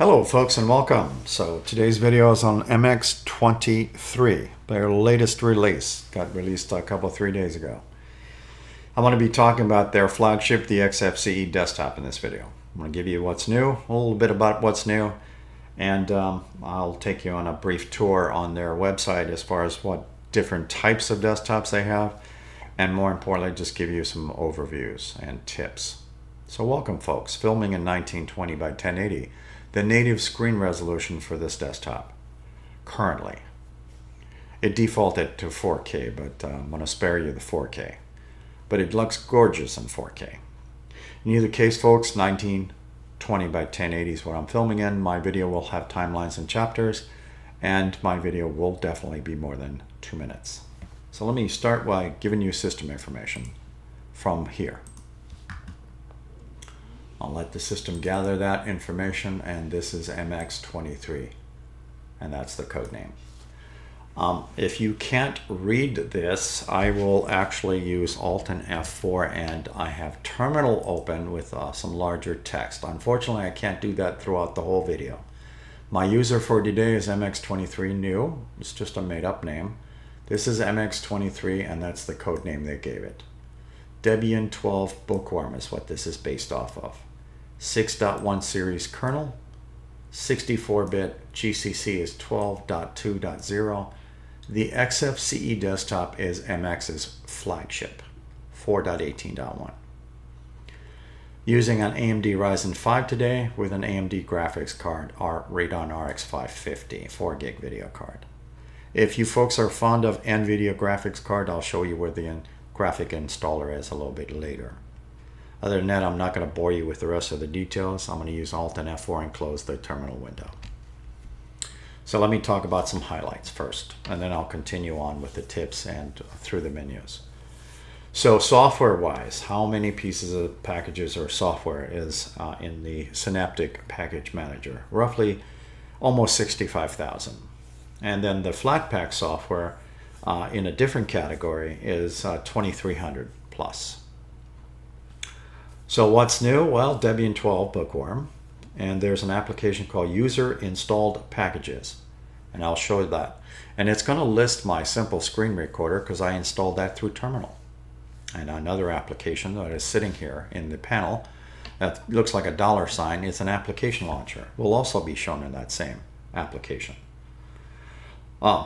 Hello folks and welcome. So today's video is on MX23, their latest release. Got released a couple 3 days ago. I'm going to be talking about their flagship, the Xfce desktop in this video. I'm going to give you what's new, a little bit about what's new, and I'll take you on a brief tour on their website as far as what different types of desktops they have, and more importantly, just give you some overviews and tips. So welcome folks, filming in 1920 by 1080. The native screen resolution for this desktop currently. It defaulted to 4K, but I'm going to spare you the 4K. But it looks gorgeous in 4K. In either case, folks, 1920 by 1080 is what I'm filming in. My video will have timelines and chapters, and my video will definitely be more than 2 minutes. So let me start by giving you system information from here. I'll let the system gather that information, and this is MX23, and that's the code name. If you can't read this, I will actually use Alt and F4, and I have terminal open with some larger text. Unfortunately, I can't do that throughout the whole video. My user for today is MX23 new. It's just a made-up name. This is MX23, and that's the code name they gave it. Debian 12 Bookworm is what this is based off of. 6.1 series kernel, 64-bit, GCC is 12.2.0. The Xfce desktop is MX's flagship, 4.18.1. Using an AMD Ryzen 5 today with an AMD graphics card, our Radeon RX 550, 4 gig video card. If you folks are fond of NVIDIA graphics card, I'll show you where the graphic installer is a little bit later. Other than that, I'm not going to bore you with the rest of the details. I'm going to use Alt and F4 and close the terminal window. So let me talk about some highlights first, and then I'll continue on with the tips and through the menus. So software-wise, how many pieces of packages or software is in the Synaptic package manager? Roughly almost 65,000. And then the Flatpak software in a different category is 2,300 plus. So what's new? Well, Debian 12 Bookworm, and there's an application called User Installed Packages, and I'll show you that. And it's going to list my simple screen recorder because I installed that through terminal. And another application that is sitting here in the panel that looks like a $sign is an application launcher. Will also be shown in that same application.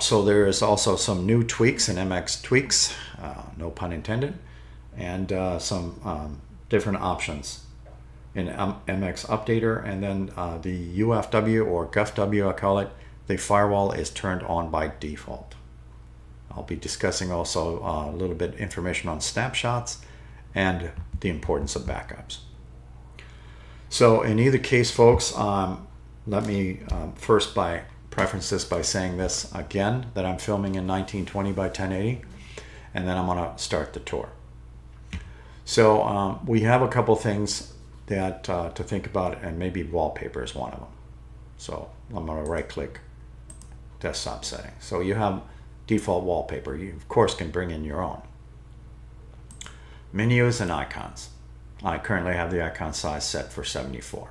So there is also some new tweaks in MX tweaks, no pun intended, and some different options in MX Updater, and then the UFW or GuffW, I call it, the firewall is turned on by default. I'll be discussing also a little bit information on snapshots and the importance of backups. So in either case, folks, let me first preference this by saying this again, that I'm filming in 1920 by 1080, and then I'm going to start the tour. So we have a couple things that to think about, and maybe wallpaper is one of them. So I'm going to right click desktop settings. So you have default wallpaper. You of course can bring in your own. Menus and icons. I currently have the icon size set for 74.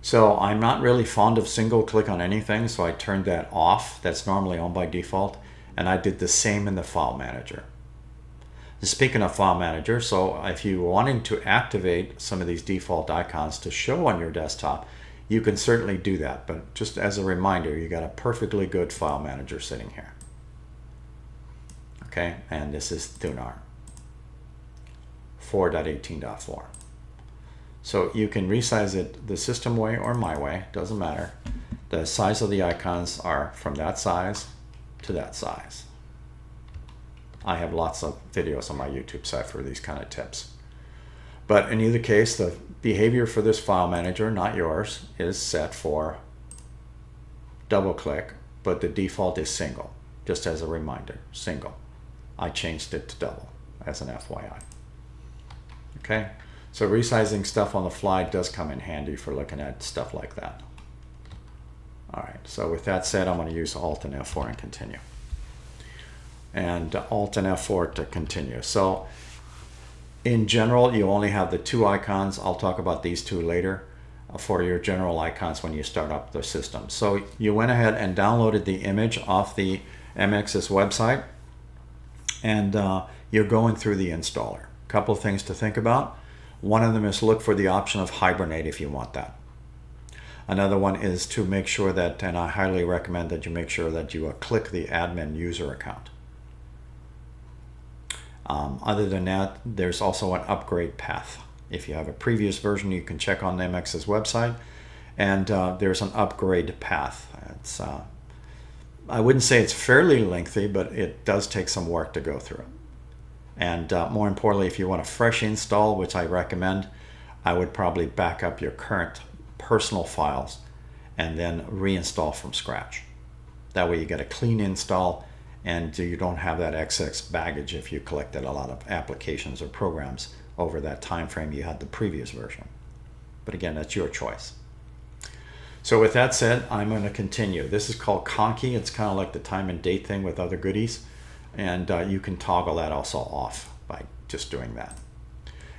So I'm not really fond of single click on anything, so I turned that off. That's normally on by default, and I did the same in the file manager. Speaking of file manager, so if you're wanting to activate some of these default icons to show on your desktop, you can certainly do that. But just as a reminder, you got a perfectly good file manager sitting here. Okay, and this is Thunar 4.18.4. So you can resize it the system way or my way, doesn't matter. The size of the icons are from that size to that size. I have lots of videos on my YouTube site for these kind of tips. But in either case, the behavior for this file manager, not yours, is set for double click, but the default is single, just as a reminder, single. I changed it to double as an FYI. Okay, so resizing stuff on the fly does come in handy for looking at stuff like that. All right, so with that said, I'm going to use Alt and F4 and continue. And Alt and F4 to continue. So in general, you only have the two icons. I'll talk about these two later. for your general icons when you start up the system. So you went ahead and downloaded the image off the MX's website, and you're going through the installer. A couple of things to think about. One of them is look for the option of hibernate if you want that. Another one is to make sure that, and I highly recommend that you make sure that you click the admin user account. Other than that, there's also an upgrade path. If you have a previous version, you can check on MX's website, and there's an upgrade path. It's I wouldn't say it's fairly lengthy, but it does take some work to go through. And more importantly, if you want a fresh install, which I recommend, I would probably back up your current personal files and then reinstall from scratch. That way you get a clean install and you don't have that excess baggage if you collected a lot of applications or programs over that time frame you had the previous version. But again, that's your choice. So with that said, I'm going to continue. This is called Conky. It's kind of like the time and date thing with other goodies. And you can toggle that also off by just doing that.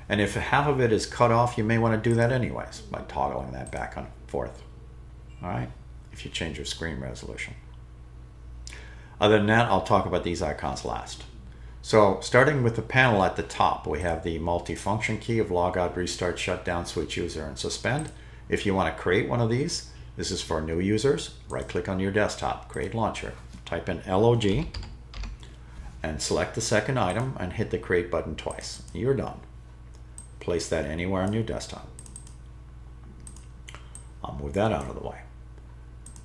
And if half of it is cut off, you may want to do that anyways by toggling that back and forth. All right, if you change your screen resolution. Other than that, I'll talk about these icons last. So starting with the panel at the top, we have the multifunction key of logout, restart, shutdown, switch user, and suspend. If you want to create one of these, this is for new users. Right-click on your desktop, create launcher, type in LOG, and select the second item and hit the create button twice. You're done. Place that anywhere on your desktop. I'll move that out of the way.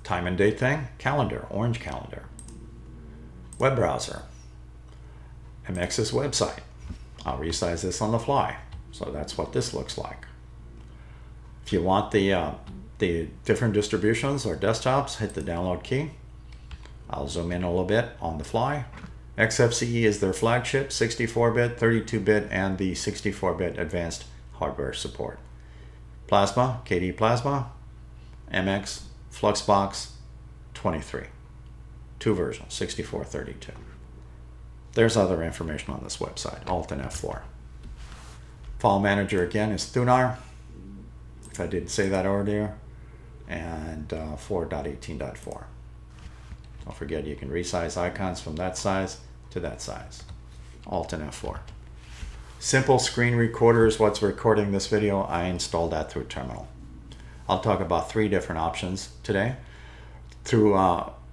Time and date thing, calendar, orange calendar. Web browser, MX's website. I'll resize this on the fly. So that's what this looks like. If you want the different distributions or desktops, hit the download key. I'll zoom in a little bit on the fly. Xfce is their flagship, 64-bit, 32-bit, and the 64-bit advanced hardware support. Plasma, KD Plasma, MX, Fluxbox, 23. Two versions, 64, 32. There's other information on this website, Alt and F4. File manager again is Thunar, if I didn't say that earlier, and 4.18.4. Don't forget you can resize icons from that size to that size. Alt and F4. Simple screen recorder is what's recording this video. I installed that through Terminal. I'll talk about 3 different options today. Through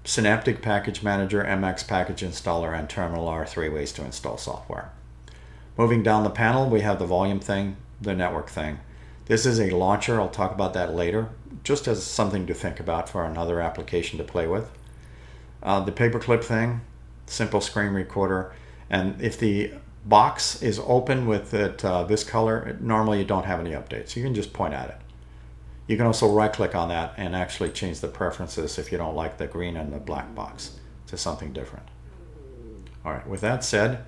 Synaptic Package Manager, MX Package Installer, and Terminal are 3 ways to install software. Moving down the panel, we have the volume thing, the network thing. This is a launcher. I'll talk about that later, just as something to think about for another application to play with. The paperclip thing, simple screen recorder, and if the box is open with it this color, normally you don't have any updates. You can just point at it. You can also right click on that and actually change the preferences if you don't like the green and the black box to something different. All right, with that said,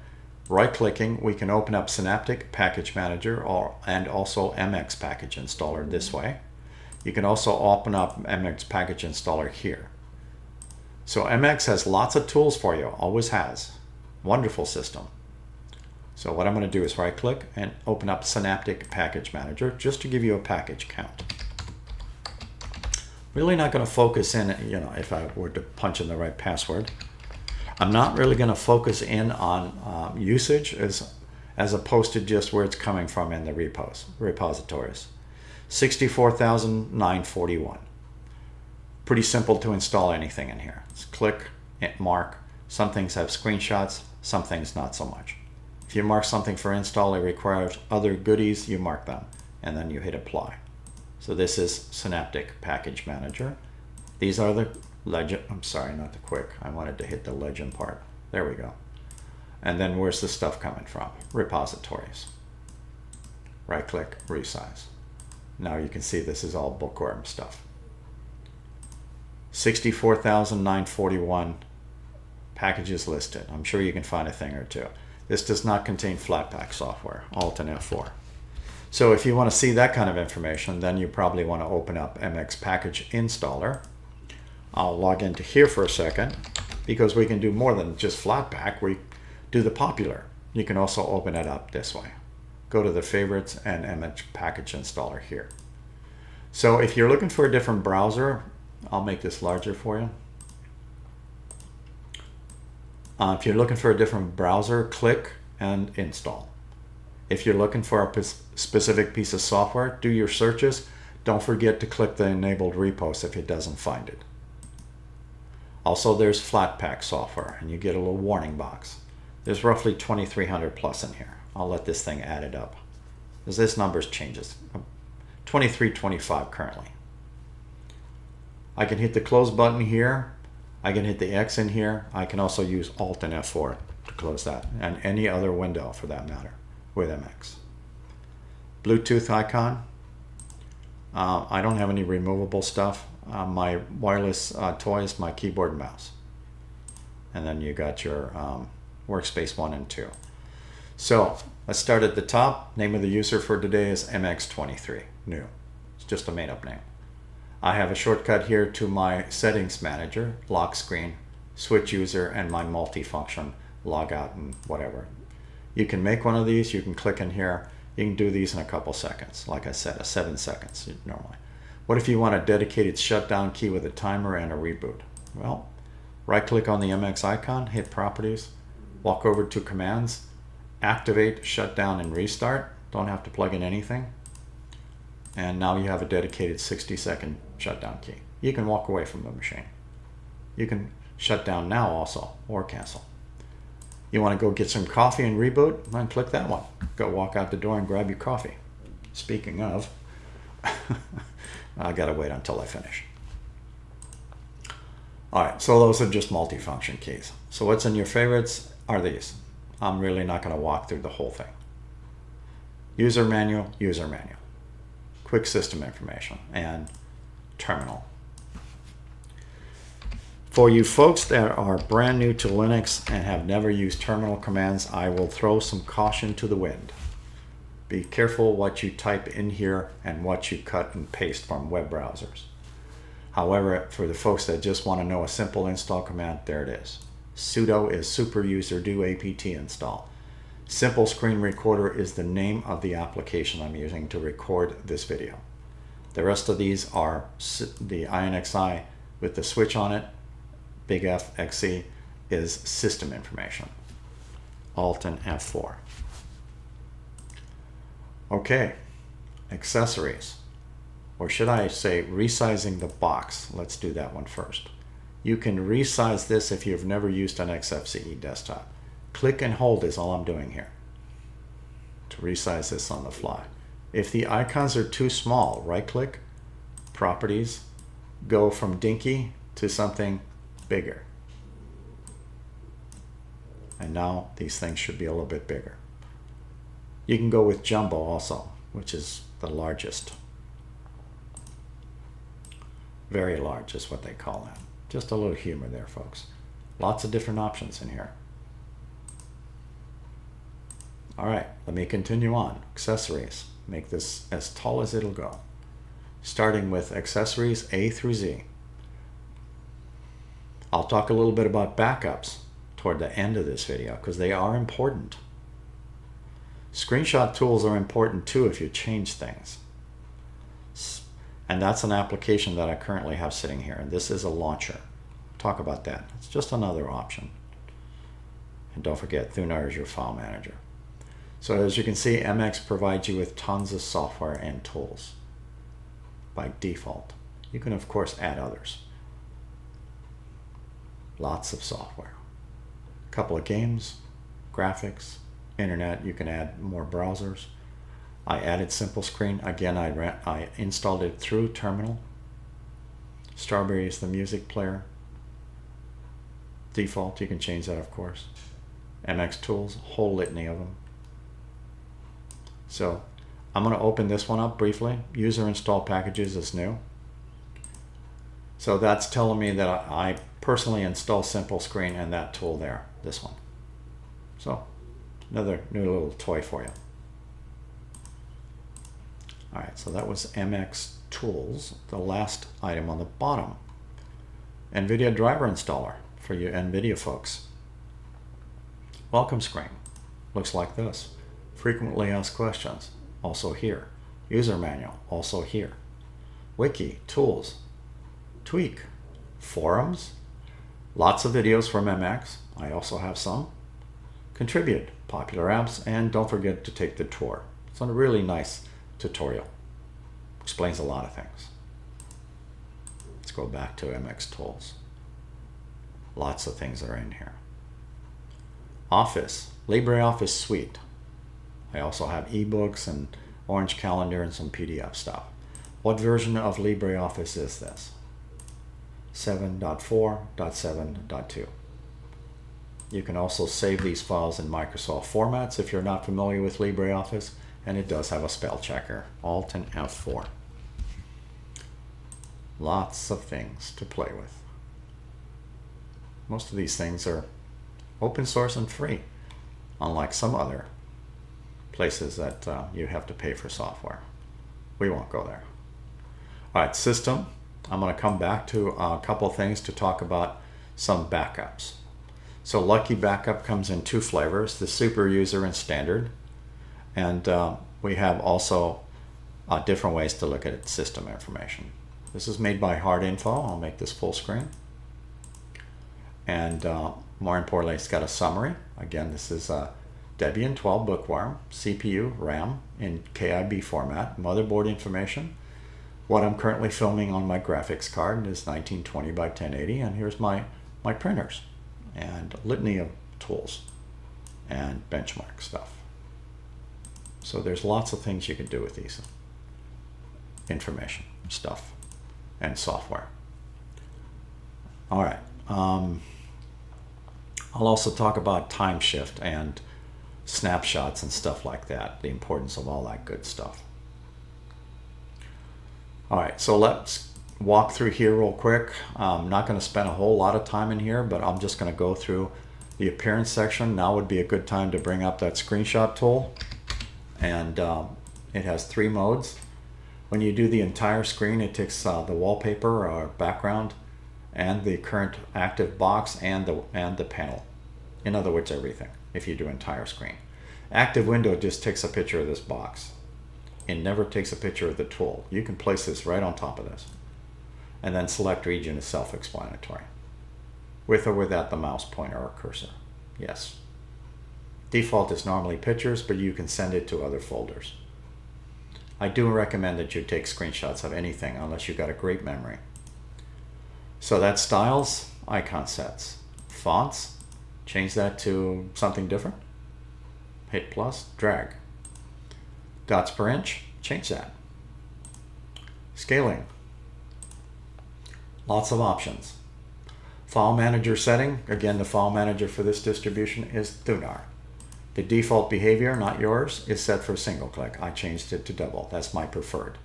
right clicking, we can open up Synaptic Package Manager and also MX Package Installer this way. You can also open up MX Package Installer here. So MX has lots of tools for you, always has. Wonderful system. So what I'm going to do is right click and open up Synaptic Package Manager just to give you a package count. Really not going to focus in, if I were to punch in the right password. I'm not really going to focus in on usage as opposed to just where it's coming from in the repositories. 64,941. Pretty simple to install anything in here. Just click, mark. Some things have screenshots, some things not so much. If you mark something for install, it requires other goodies, you mark them, and then you hit apply. So this is Synaptic Package Manager. These are the legend, I'm sorry, not the quick. I wanted to hit the legend part. There we go. And then where's the stuff coming from? Repositories. Right click, resize. Now you can see this is all Bookworm stuff. 64,941 packages listed. I'm sure you can find a thing or two. This does not contain Flatpak software, Alt and F4. So if you want to see that kind of information, then you probably want to open up MX Package Installer. I'll log into here for a second because we can do more than just Flatpak. We do the popular. You can also open it up this way. Go to the favorites and MX Package Installer here. So if you're looking for a different browser, I'll make this larger for you. If you're looking for a different browser, click and install. If you're looking for a specific piece of software, do your searches. Don't forget to click the enabled repos if it doesn't find it. Also, there's Flatpak software, and you get a little warning box. There's roughly 2,300 plus in here. I'll let this thing add it up, because this number changes. 2325 currently. I can hit the close button here. I can hit the X in here. I can also use Alt and F4 to close that, and any other window for that matter with MX. Bluetooth icon. I don't have any removable stuff. My wireless toy is my keyboard and mouse. And then you got your workspace 1 and 2. So let's start at the top. Name of the user for today is MX23, new. It's just a made up name. I have a shortcut here to my settings manager, lock screen, switch user, and my multifunction, log out and whatever. You can make one of these, you can click in here. You can do these in a couple seconds. Like I said, 7 seconds normally. What if you want a dedicated shutdown key with a timer and a reboot? Well, right click on the MX icon, hit properties, walk over to commands, activate, shutdown, and restart. Don't have to plug in anything. And now you have a dedicated 60-second shutdown key. You can walk away from the machine. You can shut down now also, or cancel. You want to go get some coffee and reboot? Then click that one. Go walk out the door and grab your coffee. Speaking of, I gotta wait until I finish. All right, so those are just multifunction keys. So what's in your favorites are these. I'm really not gonna walk through the whole thing. User manual, quick system information, and terminal. For you folks that are brand new to Linux and have never used terminal commands, I will throw some caution to the wind. Be careful what you type in here and what you cut and paste from web browsers. However, for the folks that just want to know a simple install command, there it is. Sudo is super user do apt install. Simple Screen Recorder is the name of the application I'm using to record this video. The rest of these are the INXI with the switch on it. Big F, Xfce is system information. Alt and F4. Okay, accessories. Or should I say resizing the box? Let's do that one first. You can resize this if you've never used an Xfce desktop. Click and hold is all I'm doing here to resize this on the fly. If the icons are too small, right click, properties, go from dinky to something bigger. And now these things should be a little bit bigger. You can go with jumbo also, which is the largest. Very large is what they call that. Just a little humor there, folks. Lots of different options in here. All right, let me continue on. Accessories. Make this as tall as it'll go. Starting with accessories A through Z. I'll talk a little bit about backups toward the end of this video because they are important. Screenshot tools are important too if you change things. And that's an application that I currently have sitting here. And this is a launcher. Talk about that. It's just another option. And don't forget, Thunar is your file manager. So as you can see, MX provides you with tons of software and tools by default. You can, of course, add others. Lots of software. A couple of games, graphics, internet. You can add more browsers. I added Simple Screen. Again, I installed it through Terminal. Strawberry is the music player. Default, you can change that, of course. MX Tools, whole litany of them. So I'm going to open this one up briefly. User install packages is new. So that's telling me that I personally install Simple Screen and that tool there, this one. So another new little toy for you. All right, so that was MX Tools, the last item on the bottom. NVIDIA driver installer for you NVIDIA folks. Welcome screen. Looks like this. Frequently asked questions, also here. User manual, also here. Wiki, tools, tweak, forums, lots of videos from MX. I also have some. Contribute, popular apps, and don't forget to take the tour. It's a really nice tutorial. Explains a lot of things. Let's go back to MX Tools. Lots of things are in here. Office, LibreOffice Suite. I also have ebooks and Orange Calendar and some PDF stuff. What version of LibreOffice is this? 7.4.7.2. You can also save these files in Microsoft formats if you're not familiar with LibreOffice, and it does have a spell checker, Alt and F4. Lots of things to play with. Most of these things are open source and free, unlike some other places that you have to pay for software. We won't go there. All right, system. I'm going to come back to a couple things to talk about some backups. So Lucky Backup comes in two flavors, the super user and standard. And we have also different ways to look at system information. This is made by Hard Info. I'll make this full screen. And more importantly, it's got a summary. Again, this is a Debian 12 Bookworm, CPU, RAM in KIB format, motherboard information. What I'm currently filming on my graphics card is 1920 by 1080, and here's my printers and a litany of tools and benchmark stuff. So there's lots of things you can do with these information stuff and software. All right. I'll also talk about time shift and snapshots and stuff like that, the importance of all that good stuff. All right, so let's walk through here real quick. I'm not going to spend a whole lot of time in here, but I'm just going to go through the appearance section. Now would be a good time to bring up that screenshot tool. And it has three modes. When you do the entire screen, it takes the wallpaper or background and the current active box and the panel. In other words, everything, if you do entire screen. Active window just takes a picture of this box. It never takes a picture of the tool. You can place this right on top of this. And then select region is self-explanatory. With or without the mouse pointer or cursor. Yes. Default is normally pictures, but you can send it to other folders. I do recommend that you take screenshots of anything unless you've got a great memory. So that's styles, icon sets. Fonts, change that to something different. Hit plus, drag. Dots per inch, change that. Scaling. Lots of options. File manager setting, again the file manager for this distribution is Thunar. The default behavior, not yours, is set for single click. I changed it to double. That's my preferred.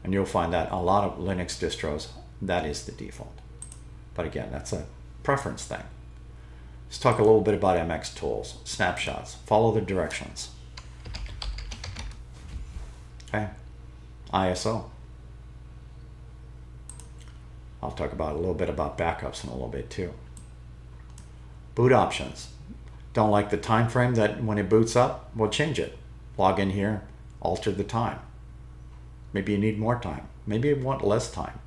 And you'll find that a lot of Linux distros, that is the default. But again, that's a preference thing. Let's talk a little bit about MX tools. Snapshots. Follow the directions. Okay. ISO. I'll talk about a little bit about backups in a little bit too. Boot options. Don't like the time frame that when it boots up, we'll change it. Log in here, alter the time. Maybe you need more time. Maybe you want less time.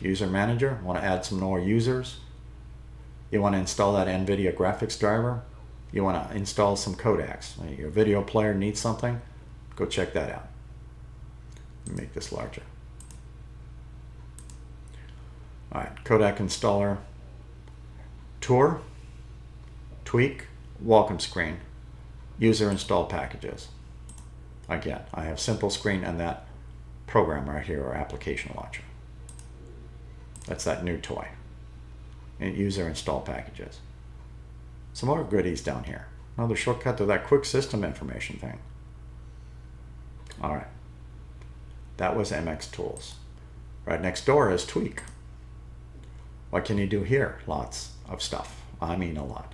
User manager, want to add some more users. You want to install that NVIDIA graphics driver. You want to install some codecs. Your video player needs something. Go check that out. Make this larger. All right, codec installer, tour, tweak, welcome screen, user install packages. Again, I have simple screen and that program right here or application launcher. That's that new toy. And user install packages. Some more goodies down here. Another shortcut to that quick system information thing. All right. That was MX Tools. Right next door is Tweak. What can you do here? Lots of stuff. I mean a lot.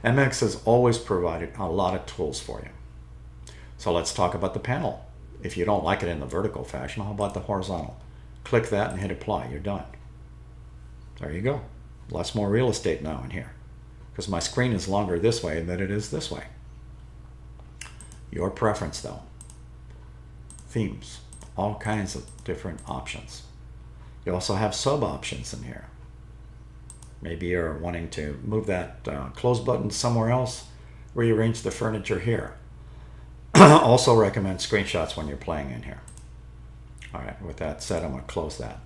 MX has always provided a lot of tools for you. So let's talk about the panel. If you don't like it in the vertical fashion, how about the horizontal? Click that and hit apply. You're done. There you go. Lots more real estate now in here. Because my screen is longer this way than it is this way. Your preference though. Themes. all kinds of different options. You also have sub options in here. Maybe you're wanting to move that close button somewhere else, rearrange the furniture here. Also recommend screenshots when you're playing in here. All right, with that said, I'm going to close that.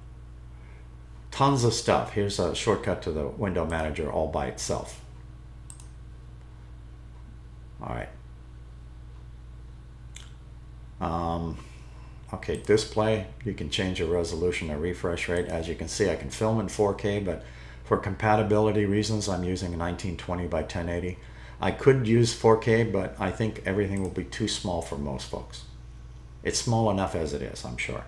Tons of stuff. Here's a shortcut to the window manager all by itself. All right. Okay, display. You can change your resolution or refresh rate. As you can see, I can film in 4K, but for compatibility reasons, I'm using 1920 by 1080. I could use 4K, but I think everything will be too small for most folks. It's small enough as it is, I'm sure.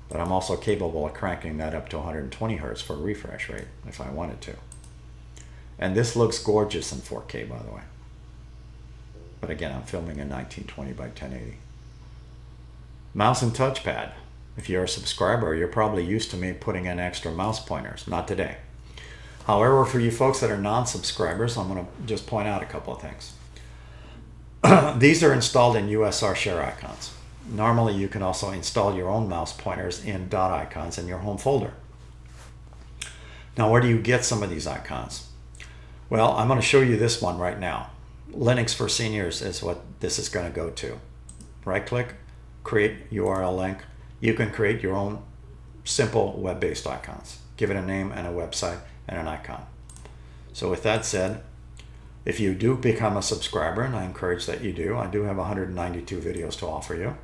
But I'm also capable of cranking that up to 120 Hertz for refresh rate if I wanted to. And this looks gorgeous in 4K, by the way. But again, I'm filming in 1920 by 1080. Mouse and touchpad. If you're a subscriber, you're probably used to me putting in extra mouse pointers. Not today. However, for you folks that are non-subscribers, I'm going to just point out a couple of things. These are installed in USR share icons. Normally, you can also install your own mouse pointers in dot icons in your home folder. Now, where do you get some of these icons? Well, I'm going to show you this one right now. Linux for Seniors is what this is going to go to. Right-click, create URL link. You can create your own simple web-based icons. Give it a name and a website and an icon. So with that said, if you do become a subscriber, and I encourage that you do, I do have 192 videos to offer you.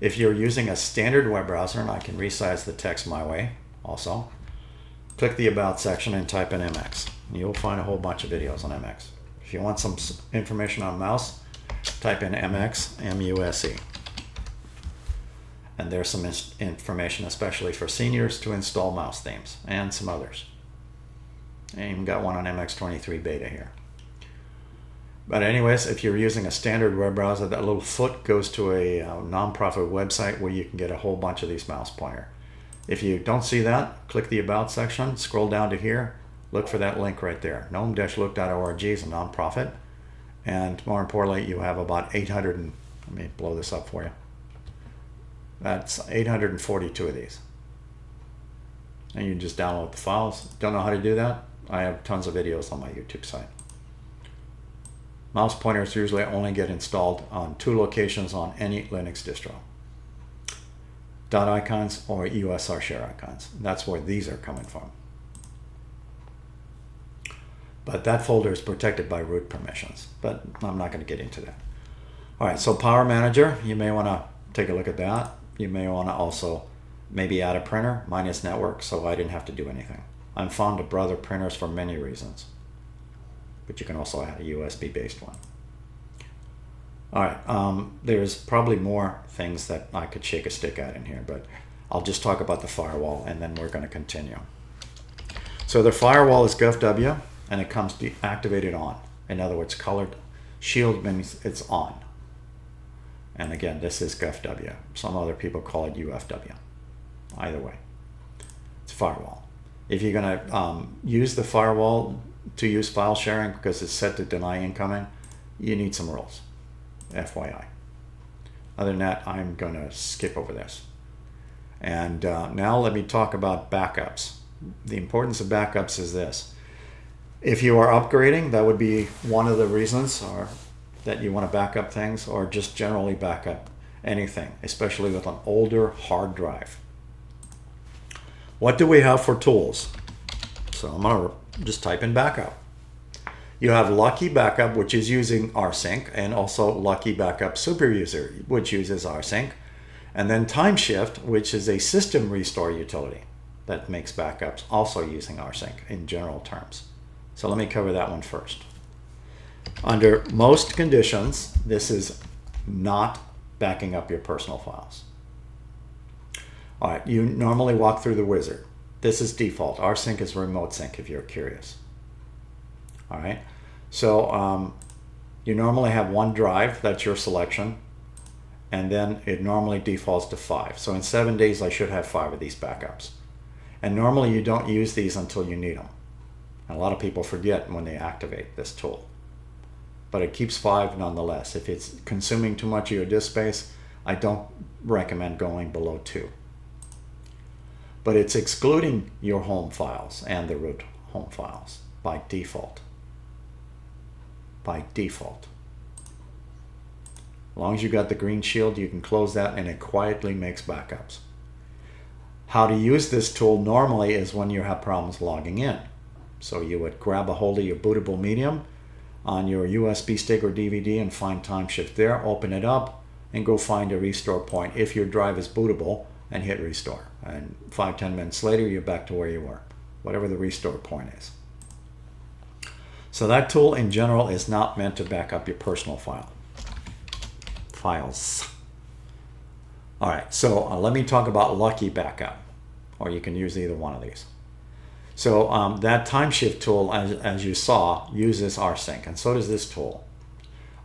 If you're using a standard web browser, and I can resize the text my way also, click the About section and type in MX. You'll find a whole bunch of videos on MX. If you want some information on mouse, type in MX, M-U-S-E. And there's some information, especially for seniors, to install mouse themes and some others. And even got one on MX23 beta here. But anyways, if you're using a standard web browser, that little foot goes to a non-profit website where you can get a whole bunch of these mouse pointer. If you don't see that, click the About section, scroll down to here, look for that link right there. gnome-look.org is a non-profit. And more importantly, you have about 800, let me blow this up for you. That's 842 of these. And you can just download the files. Don't know how to do that? I have tons of videos on my YouTube site. Mouse pointers usually only get installed on 2 locations on any Linux distro. Dot icons or USR share icons. That's where these are coming from. But that folder is protected by root permissions. But I'm not going to get into that. All right, so Power Manager, you may want to take a look at that. You may want to also maybe add a printer. Mine is network, so I didn't have to do anything. I'm fond of Brother printers for many reasons. But you can also add a USB-based one. All right, there's probably more things that I could shake a stick at in here, but I'll just talk about the firewall, and then we're going to continue. So the firewall is GovW, and it comes activated on. In other words, colored shield means it's on. And again, this is GovW. Some other people call it UFW. Either way, it's firewall. If you're going to use the firewall to use file sharing because it's set to deny incoming, you need some rules. FYI. Other than that, I'm going to skip over this. And now let me talk about backups. The importance of backups is this. If you are upgrading, that would be one of the reasons, or that you want to back up things, or just generally back up anything, especially with an older hard drive. What do we have for tools? So I'm going to just type in backup. You have Lucky Backup, which is using rsync, and also Lucky Backup Superuser, which uses rsync. And then Timeshift, which is a system restore utility that makes backups also using rsync in general terms. So let me cover that one first. Under most conditions, this is not backing up your personal files. All right, you normally walk through the wizard. This is default. rsync is remote sync if you're curious. All right, so you normally have one drive, that's your selection, and then it normally defaults to 5. So in 7 days, I should have 5 of these backups. And normally you don't use these until you need them. And a lot of people forget when they activate this tool. But it keeps 5 nonetheless. If it's consuming too much of your disk space, I don't recommend going below 2. But it's excluding your home files and the root home files by default. By default. As long as you got the green shield, you can close that and it quietly makes backups. How to use this tool normally is when you have problems logging in. So you would grab a hold of your bootable medium on your USB stick or DVD and find time shift there, open it up, and go find a restore point if your drive is bootable and hit restore. And 5-10 minutes later, you're back to where you were, whatever the restore point is. So that tool in general is not meant to back up your personal files. All right, so let me talk about Lucky Backup, or you can use either one of these. So that time shift tool, as you saw, uses rsync, and so does this tool.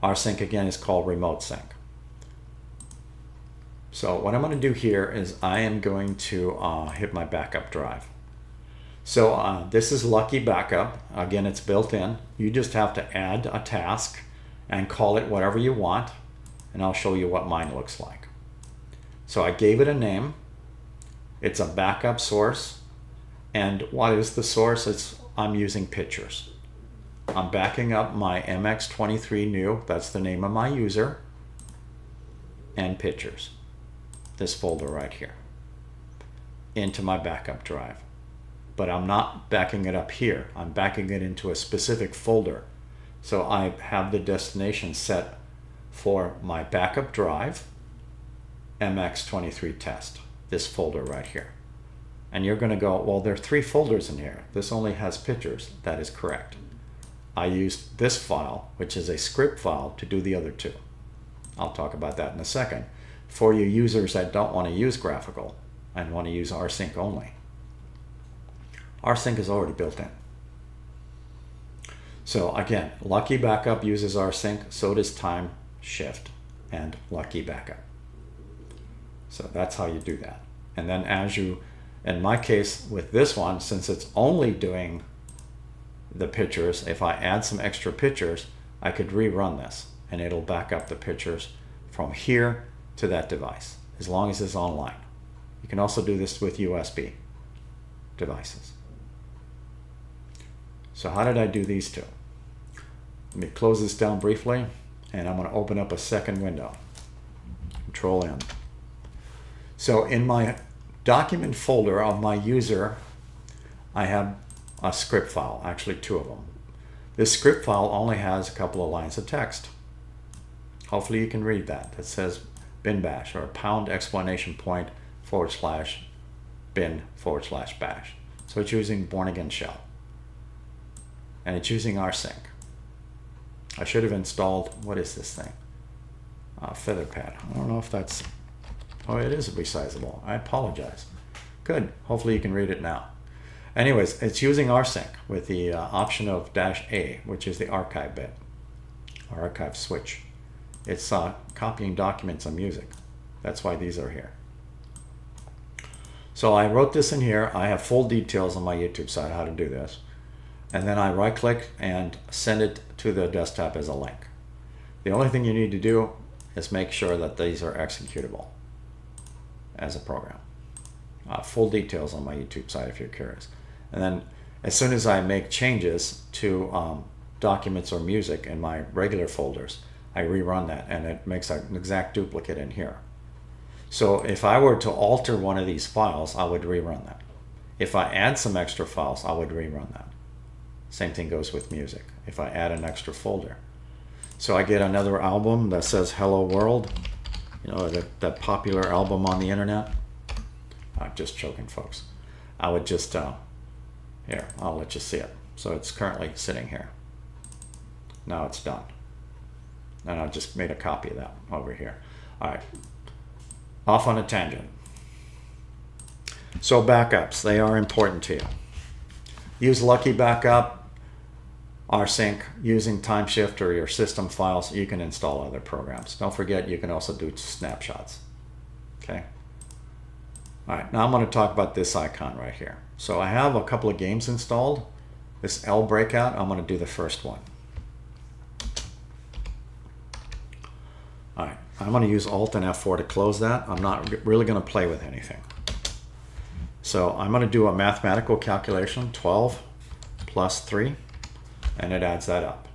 Rsync again is called remote sync. So what I'm going to do here is I am going to hit my backup drive. So this is Lucky Backup. Again, it's built in. You just have to add a task and call it whatever you want, and I'll show you what mine looks like. So I gave it a name. It's a backup source. And what is the source? I'm using pictures. I'm backing up my MX23 new, that's the name of my user, and pictures, this folder right here, into my backup drive. But I'm not backing it up here. I'm backing it into a specific folder. So I have the destination set for my backup drive, MX23 test, this folder right here. And you're going to go, well, there are 3 folders in here. This only has pictures. That is correct. I used this file, which is a script file, to do the other 2. I'll talk about that in a second. For you users that don't want to use graphical and want to use rsync only. Rsync is already built in. So again, Lucky Backup uses rsync, so does time shift and Lucky Backup. So that's how you do that. And then as you, in my case with this one, since it's only doing the pictures, if I add some extra pictures, I could rerun this and it'll back up the pictures from here to that device, as long as it's online. You can also do this with USB devices. So how did I do these 2? Let me close this down briefly, and I'm going to open up a second window. Control N. So in my document folder of my user, I have a script file, actually 2 of them. This script file only has a couple of lines of text. Hopefully you can read that. That says bin bash, or /bin/bin/bash. So it's using bourne again shell. And it's using rsync. I should have installed, what is this thing? Featherpad. I don't know if that's, oh, it is resizable. I apologize. Good. Hopefully you can read it now. Anyways, it's using rsync with the option of -A, which is the archive bit, or archive switch. It's copying documents and music. That's why these are here. So I wrote this in here. I have full details on my YouTube site how to do this. And then I right click and send it to the desktop as a link. The only thing you need to do is make sure that these are executable as a program. Full details on my YouTube site if you're curious. And then as soon as I make changes to documents or music in my regular folders, I rerun that and it makes an exact duplicate in here. So if I were to alter one of these files, I would rerun that. If I add some extra files, I would rerun that. Same thing goes with music, if I add an extra folder. So I get another album that says Hello World, you know, that popular album on the internet. I'm just joking, folks. I would just, here, I'll let you see it. So it's currently sitting here. Now it's done. And I just made a copy of that over here. All right, off on a tangent. So backups, they are important to you. Use Lucky Backup, rsync, using time shift or your system files. You can install other programs. Don't forget, you can also do snapshots. Okay. All right, now I'm going to talk about this icon right here. So I have a couple of games installed. This L Breakout, I'm going to do the first one. All right, I'm going to use Alt and F4 to close that. I'm not really going to play with anything. So I'm going to do a mathematical calculation, 12 plus 3, and it adds that up.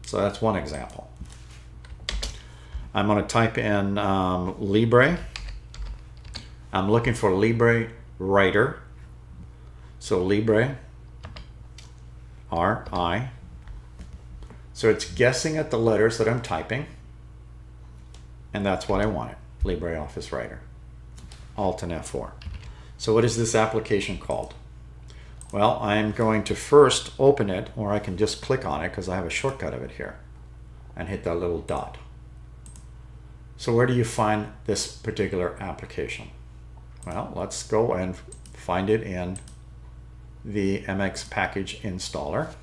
So that's one example. I'm going to type in Libre. I'm looking for Libre Writer. So Libre, R-I. So it's guessing at the letters that I'm typing. And that's what I wanted, LibreOffice Writer. Alt and F4. So what is this application called? Well, I'm going to first open it, or I can just click on it because I have a shortcut of it here, and hit that little dot. So where do you find this particular application? Well, let's go and find it in the MX package installer.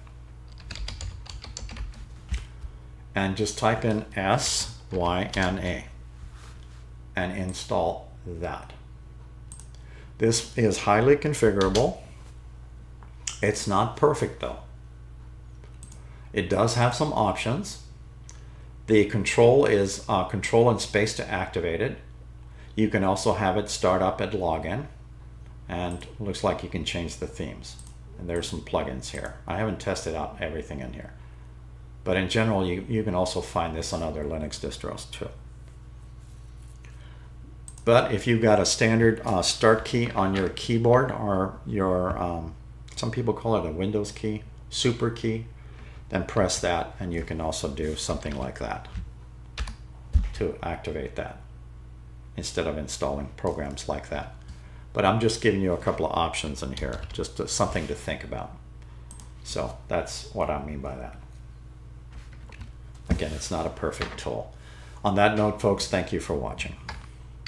And just type in SYNA and install that. This is highly configurable. It's not perfect though. It does have some options. The control is control and space to activate it. You can also have it start up at login, and looks like you can change the themes. And there's some plugins here. I haven't tested out everything in here, but in general you can also find this on other Linux distros too. But if you've got a standard start key on your keyboard, or your some people call it a Windows key, super key, then press that, and you can also do something like that to activate that instead of installing programs like that. But I'm just giving you a couple of options in here, just something to think about. So that's what I mean by that. Again, it's not a perfect tool. On that note, folks, thank you for watching.